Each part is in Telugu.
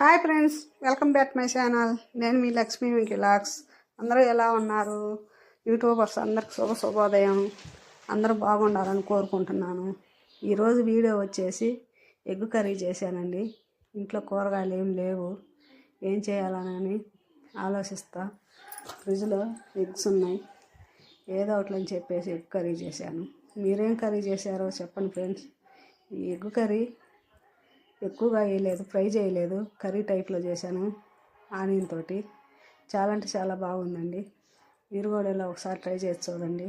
Hi friends, welcome back my channel. నేను మీ లక్ష్మీ వెంకిలాక్స్. అందరూ ఎలా ఉన్నారు? యూట్యూబర్స్ అందరికి శుభోదయం. అందరూ బాగుండాలని కోరుకుంటున్నాను. ఈరోజు వీడియో వచ్చేసి ఎగ్ కర్రీ చేశానండి. ఇంట్లో కూరగాయలు ఏం లేవు, ఏం చేయాలని ఆలోచిస్తా. ఫ్రిడ్జ్లో ఎగ్స్ ఉన్నాయి, ఏదో ఒకటి చెప్పేసి ఎగ్ కర్రీ చేశాను. మీరేం కర్రీ చేశారో చెప్పండి ఫ్రెండ్స్. ఈ ఎగ్ కర్రీ ఎక్కువగా వేయలేదు, ఫ్రై చేయలేదు, కర్రీ టైప్లో చేశాను ఆనియన్ తోటి. చాలా అంటే చాలా బాగుందండి. మీరు కూడా ఇలా ఒకసారి ట్రై చేసి చూడండి,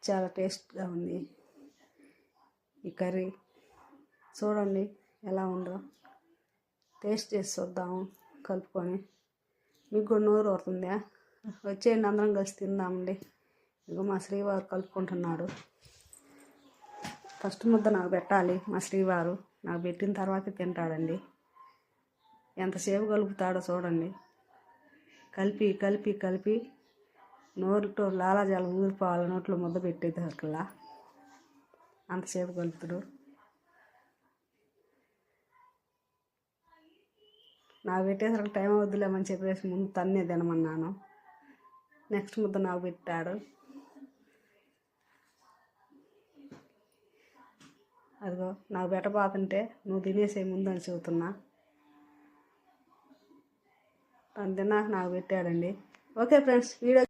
చాలా టేస్ట్గా ఉంది ఈ కర్రీ. చూడండి ఎలా ఉందో, టేస్ట్ చేసి చూద్దాము కలుపుకొని. మీకు కూడా నోరు ఊరుతుందా? వచ్చేయండి, అందరం కలిసి తిందామండి. ఇదిగో మా శ్రీవారు కలుపుకుంటున్నాడు. ఫస్ట్ ముద్ద నాకు పెట్టాలి మా శ్రీవారు. నాకు పెట్టిన తర్వాత తింటాడండి. ఎంతసేపు కలుపుతాడో చూడండి. కలిపి కలిపి కలిపి నోరుతో లాలాజలం ఊరిపోవాలి, నోట్లో ముద్ద పెట్టేదాకల్లా అంతసేపు కలుపుతాడు. నాకు పెట్టేసరికి టైం వద్దులేమని చెప్పేసి ముందు తన్నే తినమన్నాను. నెక్స్ట్ ముద్ద నాకు పెట్టాడు. అదిగో నాకు పెట్టబోతుంటే నువ్వు తినేసే ముందు అని చెబుతున్నా. తను తిన్నాక నాకు పెట్టాడండి. Okay friends, video